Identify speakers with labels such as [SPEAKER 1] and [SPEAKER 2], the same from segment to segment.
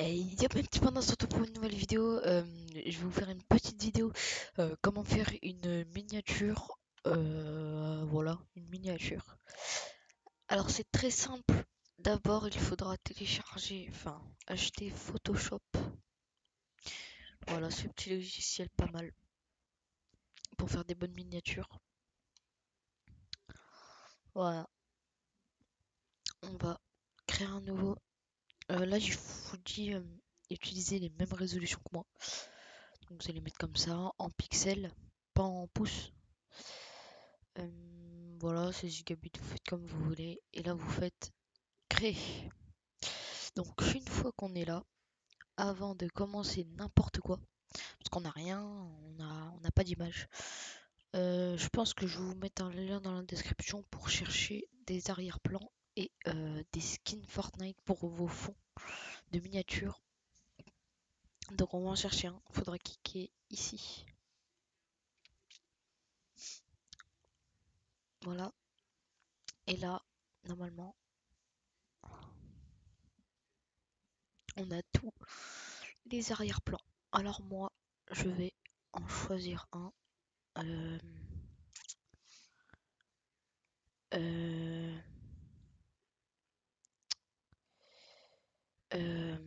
[SPEAKER 1] Et petit pendant surtout pour une nouvelle vidéo, je vais vous faire une petite vidéo comment faire une miniature. Voilà, une miniature. Alors c'est très simple. D'abord, il faudra télécharger, enfin acheter Photoshop. Voilà, ce petit logiciel pas mal pour faire des bonnes miniatures. Voilà, on va créer un nouveau. Là, je vous dis utiliser les mêmes résolutions que moi. Donc vous allez mettre comme ça en pixels, pas en pouces. Voilà, c'est gigabit, vous faites comme vous voulez. Et là, vous faites créer. Donc, une fois qu'on est là, avant de commencer n'importe quoi, parce qu'on n'a rien, on n'a pas d'image, je pense que je vais vous mettre un lien dans la description pour chercher des arrière-plans et des skins Fortnite pour vos fonds de miniatures. Donc, on va en chercher un. Il faudra cliquer ici. Voilà. Et là, normalement, on a tous les arrière-plans. Alors moi, je vais en choisir un. Euh, euh, euh,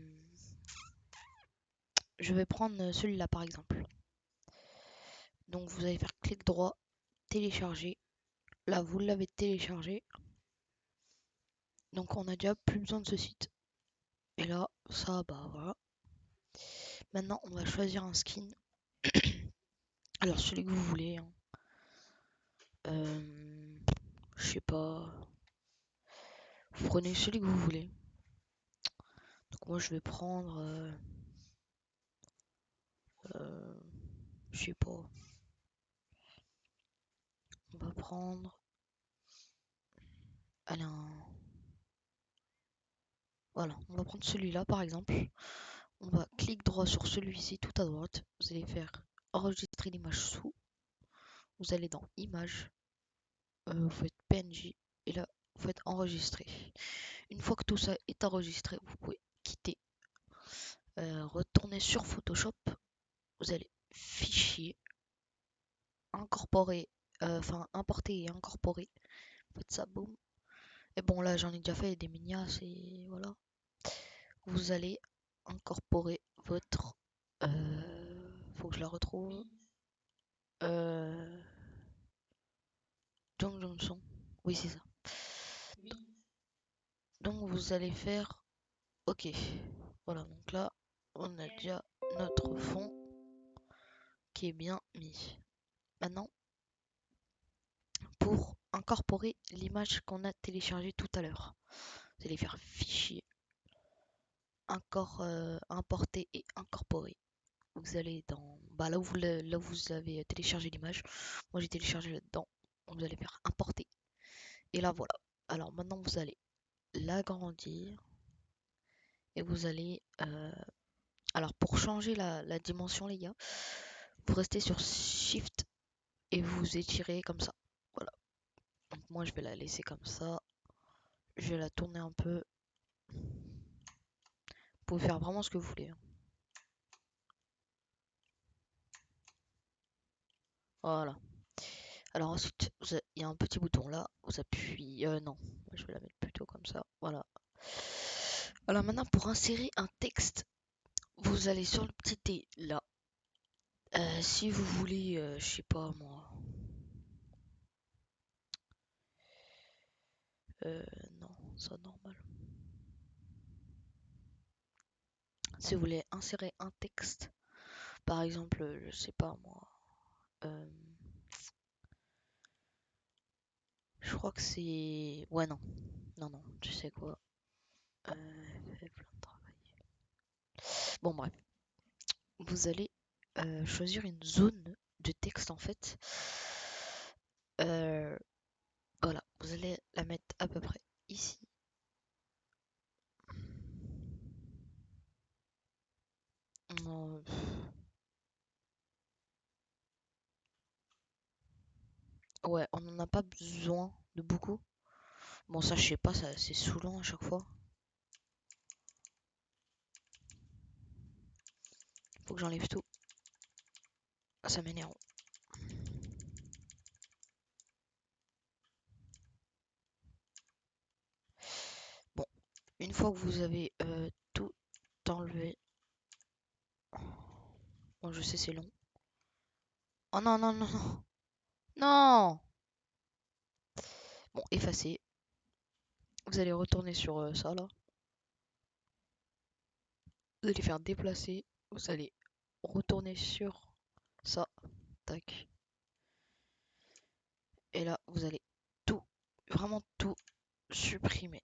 [SPEAKER 1] je vais prendre celui-là par exemple. Donc vous allez faire clic droit, télécharger. Là, vous l'avez téléchargé. Donc on a déjà plus besoin de ce site. Et là, ça, bah voilà. Maintenant, on va choisir un skin. Alors celui que vous voulez, hein. Je sais pas. Vous prenez celui que vous voulez. Donc moi, je vais prendre. Je sais pas. On va prendre. Allez, voilà, on va prendre celui-là par exemple. On va clic droit sur celui-ci tout à droite. Vous allez faire enregistrer l'image sous. Vous allez dans images. Vous faites PNG. Et là, vous faites enregistrer. Une fois que tout ça est enregistré, vous pouvez quitter. Retourner sur Photoshop. Vous allez fichier. Incorporer. Enfin, importer et incorporer. Faites ça, boum. Et bon, là, j'en ai déjà fait des minias. Et voilà. Vous allez incorporer votre. Faut que je la retrouve. Euh, Jong Johnson. Oui, c'est ça. Donc vous allez faire OK. Voilà, donc là, on a déjà notre fond qui est bien mis. Maintenant, pour incorporer l'image qu'on a téléchargée tout à l'heure, vous allez faire fichier, importer et incorporer. Vous allez dans là où vous avez téléchargé l'image. Moi j'ai téléchargé là-dedans. Vous allez faire importer. Et là voilà. Alors maintenant vous allez l'agrandir et vous allez alors pour changer la dimension les gars, vous restez sur Shift et vous étirez comme ça. Voilà. Donc moi je vais la laisser comme ça. Je vais la tourner un peu. Vous pouvez faire vraiment ce que vous voulez, hein. Voilà. Alors ensuite, il y a un petit bouton là. Vous appuyez. Non, je vais la mettre plutôt comme ça. Voilà. Alors maintenant pour insérer un texte, vous allez sur le petit T là. Si vous voulez, je sais pas moi. Non, ça normal. Si vous voulez insérer un texte, par exemple, je sais pas moi, euh, je crois que c'est... Ouais, non. Non, non, tu sais quoi. Fait plein de travail. Bon, bref. Vous allez choisir une zone de texte en fait. Euh, voilà, vous allez la mettre à peu près ici. Non, ouais, on n'en a pas besoin de beaucoup. Bon, ça, je sais pas, ça c'est saoulant à chaque fois. Faut que j'enlève tout. Ça m'énerve. Bon, une fois que vous avez tout enlevé. Bon, je sais, c'est long. Oh non, non, non, non. Non! Bon, effacer. Vous allez retourner sur ça là. Vous allez faire déplacer. Vous allez retourner sur ça. Tac. Et là, vous allez tout, vraiment tout supprimer.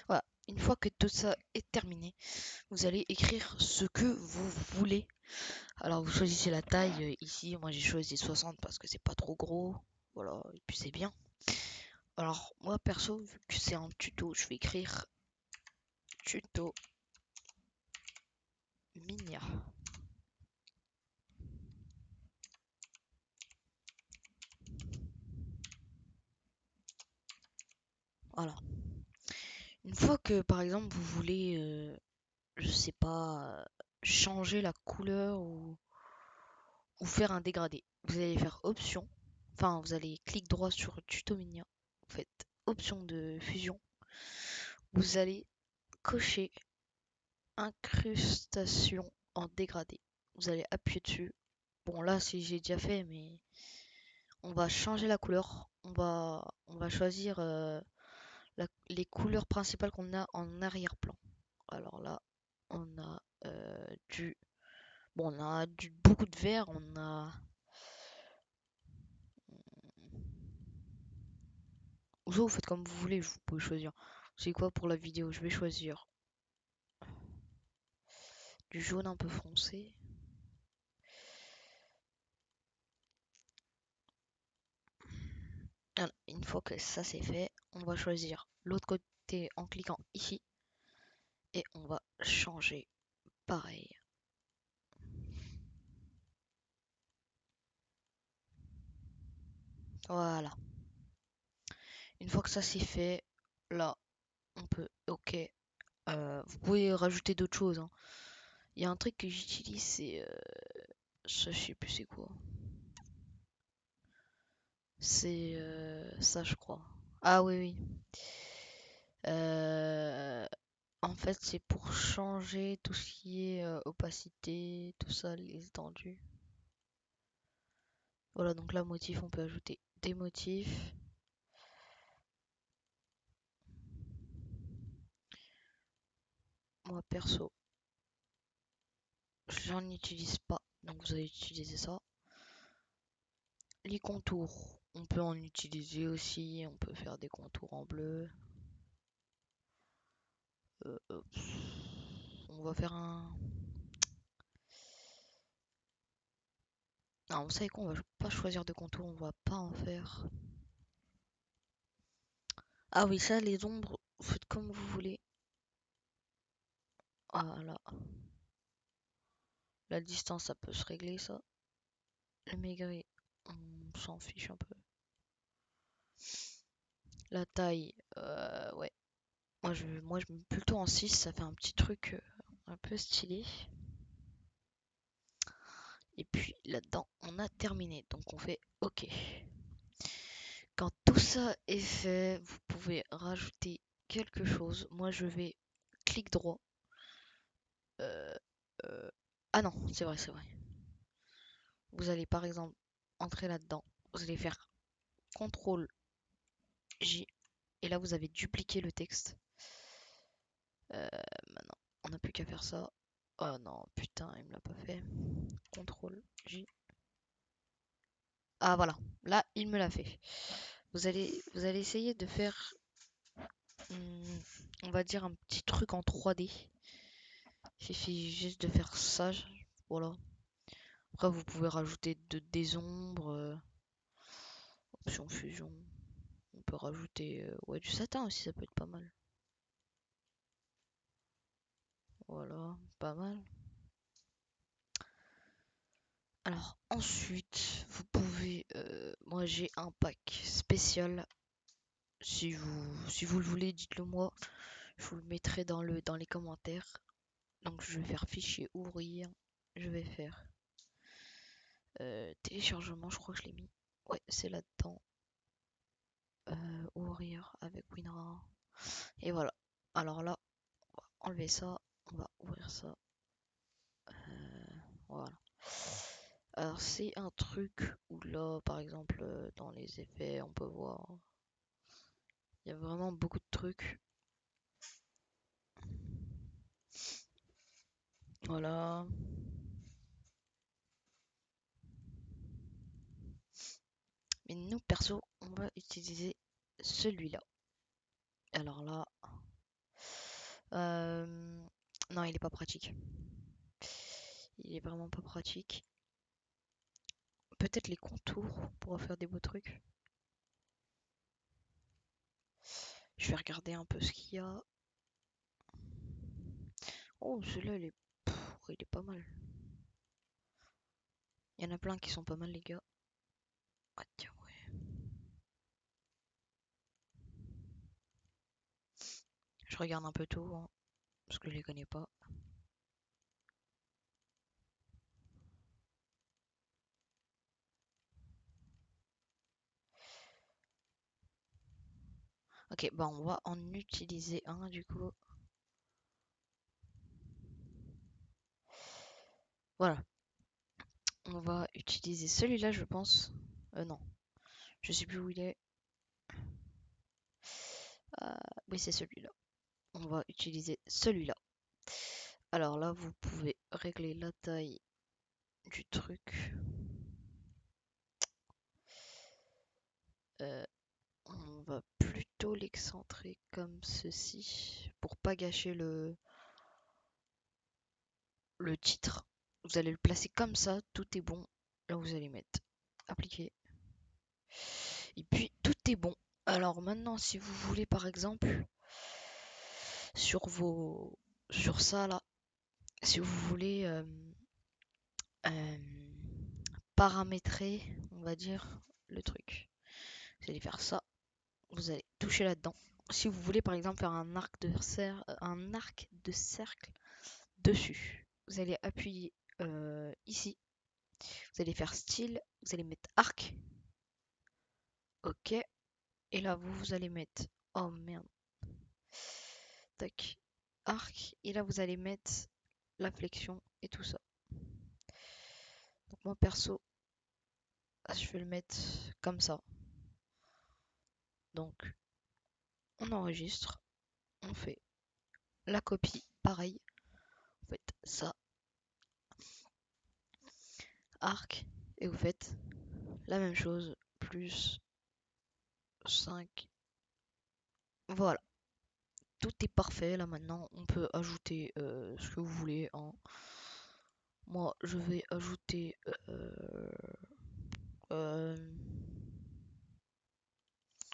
[SPEAKER 1] Voilà. Une fois que tout ça est terminé, vous allez écrire ce que vous voulez. Alors vous choisissez la taille ici. Moi j'ai choisi 60 parce que c'est pas trop gros. Voilà, et puis c'est bien. Alors moi perso, vu que c'est un tuto, je vais écrire tuto Minia. Voilà. Une fois que par exemple vous voulez, je sais pas, changer la couleur ou faire un dégradé, vous allez faire option. Enfin, vous allez clic droit sur tuto Minia. Vous faites option de fusion. Vous allez cocher incrustation en dégradé. Vous allez appuyer dessus. Bon là si j'ai déjà fait mais on va changer la couleur. On va choisir les couleurs principales qu'on a en arrière-plan. Alors là on a du bon on a du beaucoup de vert, on a vous faites comme vous voulez, vous pouvez choisir. C'est quoi pour la vidéo? Je vais choisir du jaune un peu foncé. Alors, une fois que ça c'est fait, on va choisir l'autre côté en cliquant ici et on va changer pareil. Voilà. Une fois que ça c'est fait, là on peut ok. Vous pouvez rajouter d'autres choses, hein. Il y a un truc que j'utilise, c'est ça, je sais plus c'est quoi. C'est ça, je crois. Ah oui, oui. Euh, En fait, c'est pour changer tout ce qui est opacité, tout ça, les étendues. Voilà, donc là, motif, on peut ajouter des motifs. Moi, perso, j'en utilise pas, donc vous allez utiliser ça. Les contours, on peut en utiliser aussi, on peut faire des contours en bleu. On va faire un... Non, vous savez quoi, on va pas choisir de contour, on va pas en faire. Ah oui, ça, les ombres, vous faites comme vous voulez. Voilà. La distance, ça peut se régler, ça. Le maigret, on s'en fiche un peu. La taille, ouais. Moi, je mets plutôt en 6, ça fait un petit truc un peu stylé. Et puis là-dedans, on a terminé. Donc on fait OK. Quand tout ça est fait, vous pouvez rajouter quelque chose. Moi, je vais clic droit. Euh, euh, Ah non, c'est vrai, c'est vrai. Vous allez par exemple entrer là-dedans. Vous allez faire CTRL J. Et là, vous avez dupliqué le texte. Maintenant, on n'a plus qu'à faire ça. Oh non, putain, il me l'a pas fait. CTRL J. Ah voilà, là, il me l'a fait. Vous allez essayer de faire, on va dire, un petit truc en 3D. Il suffit juste de faire ça. Voilà. Après, vous pouvez rajouter des ombres. Option fusion. On peut rajouter ouais, du satin aussi, ça peut être pas mal. Voilà, pas mal. Alors ensuite, vous pouvez... moi j'ai un pack spécial Si vous le voulez, dites-le moi. Je vous le mettrai dans les commentaires. Donc je vais faire fichier ouvrir. Je vais faire téléchargement, je crois que je l'ai mis. Ouais, c'est là-dedans. Ouvrir avec WinRAR. Et voilà. Alors là, on va enlever ça. On va ouvrir ça. Voilà. Alors c'est un truc où là, par exemple, dans les effets, on peut voir. Il y a vraiment beaucoup de trucs. Voilà. Mais nous, perso, on va utiliser celui-là. Alors là, euh, non, il est pas pratique. Il est vraiment pas pratique. Peut-être les contours pour faire des beaux trucs. Je vais regarder un peu ce qu'il y a. Oh, celui-là, il est pas mal. Il y en a plein qui sont pas mal, les gars. Ah, tiens, ouais. Je regarde un peu tout, hein, parce que je les connais pas. Ok, bah on va en utiliser un du coup. Voilà, on va utiliser celui-là, je pense. Non, je sais plus où il est. Euh, oui, c'est celui-là. On va utiliser celui-là. Alors là, vous pouvez régler la taille du truc. Euh, on va plutôt l'excentrer comme ceci pour pas gâcher le titre. Vous allez le placer comme ça, tout est bon. Là, vous allez mettre appliquer. Et puis, tout est bon. Alors maintenant, si vous voulez, par exemple, sur ça là, si vous voulez euh, paramétrer, on va dire, le truc. Vous allez faire ça, vous allez toucher là-dedans. Si vous voulez par exemple faire un arc de cercle dessus, vous allez appuyer ici, vous allez faire style, vous allez mettre arc, ok, et là vous allez mettre, oh merde, tac, arc, et là vous allez mettre la flexion et tout ça. Donc moi perso, je vais le mettre comme ça. Donc on enregistre, on fait la copie, pareil, vous faites ça, arc, et vous faites la même chose, plus 5. Voilà, tout est parfait là maintenant. On peut ajouter ce que vous voulez, hein. Moi, je vais ajouter euh,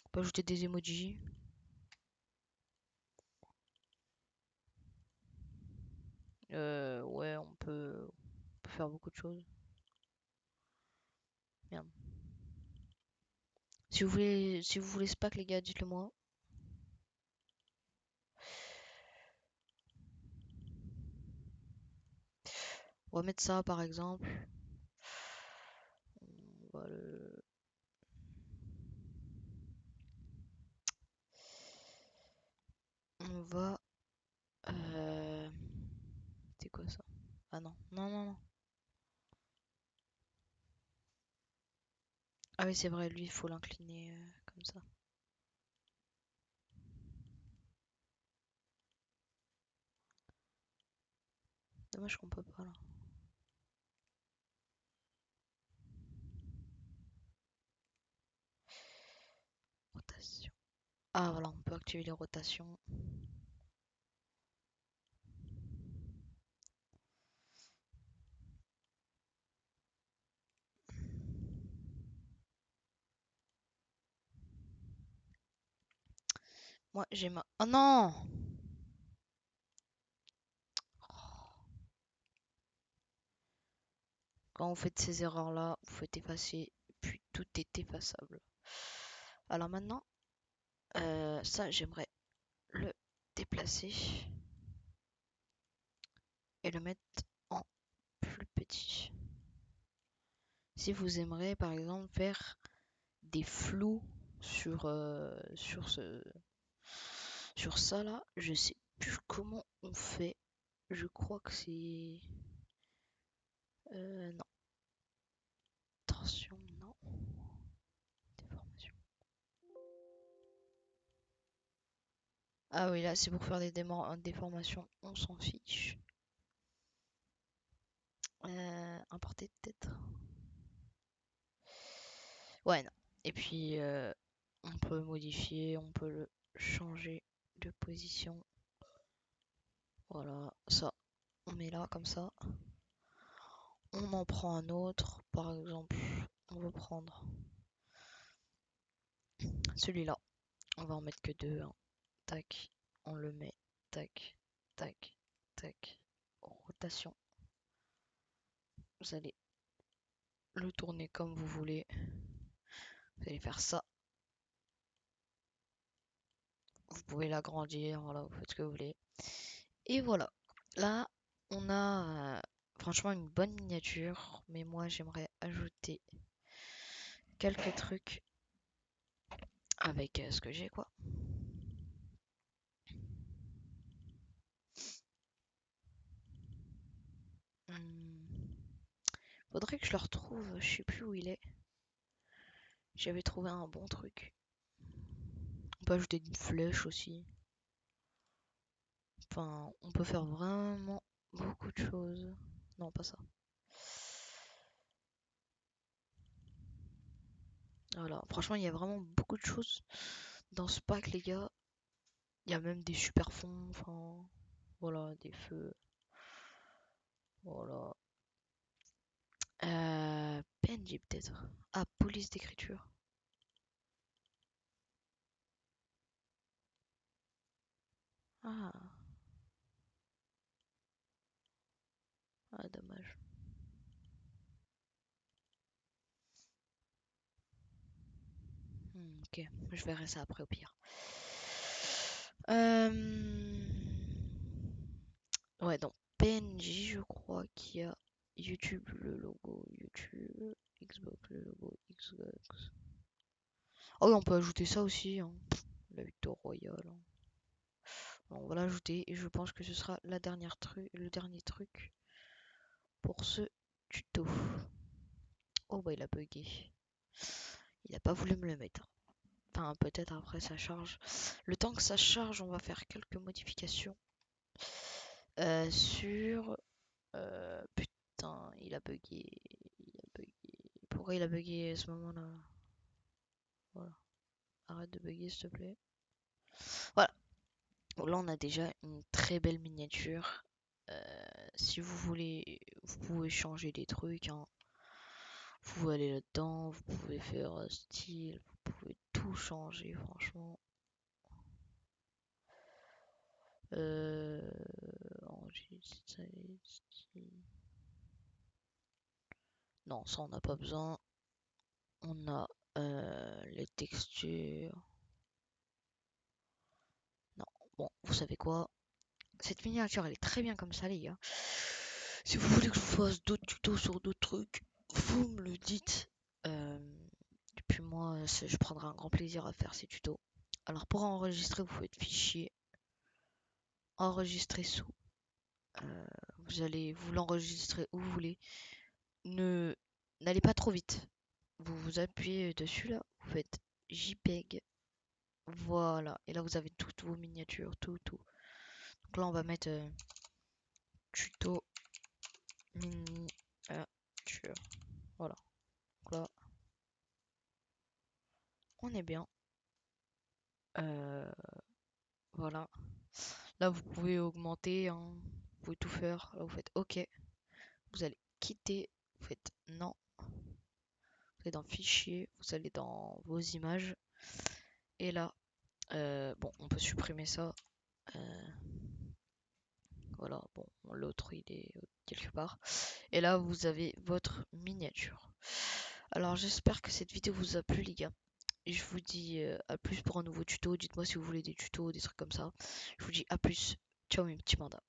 [SPEAKER 1] on peut ajouter des emojis. Ouais, on peut faire beaucoup de choses. Merde. Si vous voulez Spack, les gars, dites-le moi. On va mettre ça par exemple. On va le... On va... C'est quoi ça? Ah non, non, non, non. Ah oui, c'est vrai, lui, il faut l'incliner comme ça. Dommage qu'on peut pas là. Rotation. Ah voilà, on peut activer les rotations. Moi, j'ai ma... Oh non! Quand vous faites ces erreurs-là, vous faites effacer, puis tout est effaçable. Alors maintenant, Ça, j'aimerais le déplacer et le mettre en plus petit. Si vous aimeriez par exemple faire des flous sur ça là, je sais plus comment on fait. Je crois que c'est non, torsion, non, déformation. Ah oui, là c'est pour faire des déformations, on s'en fiche. Importer peut-être. Ouais, non. Et puis on peut modifier, on peut le changer de position. Voilà, ça, on met là comme ça. On en prend un autre, par exemple, on veut prendre celui-là. On va en mettre que deux, hein. Tac, on le met, tac, tac, tac. Rotation. Vous allez le tourner comme vous voulez. Vous allez faire ça. Vous pouvez l'agrandir, voilà, vous faites ce que vous voulez. Et voilà. Là, on a franchement une bonne miniature, mais moi j'aimerais ajouter quelques trucs avec ce que j'ai quoi. Hmm. Faudrait que je le retrouve, je sais plus où il est. J'avais trouvé un bon truc. On peut ajouter une flèche aussi. Enfin, on peut faire vraiment beaucoup de choses. Non, pas ça. Voilà, franchement, il y a vraiment beaucoup de choses dans ce pack, les gars. Il y a même des super fonds, enfin, voilà, des feux. Voilà. PNJ peut-être. Ah, police d'écriture. Ah, ah, dommage. Ok, je verrai ça après au pire. Euh... Ouais, donc PNJ, je crois qu'il y a YouTube, le logo YouTube, Xbox, le logo Xbox. Oh oui, on peut ajouter ça aussi, hein. La victoire royale, hein. Bon, on va l'ajouter et je pense que ce sera le dernier truc pour ce tuto. Oh bah il a bugué. Il a pas voulu me le mettre. Enfin, peut-être après ça charge. Le temps que ça charge, on va faire quelques modifications sur. Putain, il a bugué. Il a bugué. Pourquoi il a bugué à ce moment-là? Voilà. Arrête de bugger, s'il te plaît. Voilà. Donc là, on a déjà une très belle miniature. Si vous voulez, vous pouvez changer des trucs, hein. Vous pouvez aller là-dedans, vous pouvez faire style, vous pouvez tout changer, franchement. Euh, Non, ça on n'a pas besoin. On a les textures. Non, bon, vous savez quoi? Cette miniature, elle est très bien comme ça, les gars. Si vous voulez que je vous fasse d'autres tutos sur d'autres trucs, vous me le dites. Euh, et puis moi, je prendrai un grand plaisir à faire ces tutos. Alors pour enregistrer, vous faites fichier, enregistrer sous. Euh, vous allez vous l'enregistrer où vous voulez. Ne N'allez pas trop vite. Vous appuyez dessus là, vous faites JPEG. Voilà. Et là vous avez toutes vos miniatures, tout, tout. Donc là on va mettre tuto miniature. Voilà. Donc là, on est bien. Euh, voilà. Là vous pouvez augmenter, hein. Vous pouvez tout faire. Là vous faites OK. Vous allez quitter. Vous faites non. Vous allez dans fichier. Vous allez dans vos images. Et là, bon, on peut supprimer ça. Euh, voilà, bon, l'autre il est quelque part. Et là, vous avez votre miniature. Alors, j'espère que cette vidéo vous a plu, les gars. Et je vous dis à plus pour un nouveau tuto. Dites-moi si vous voulez des tutos, des trucs comme ça. Je vous dis à plus. Ciao mes petits mandas.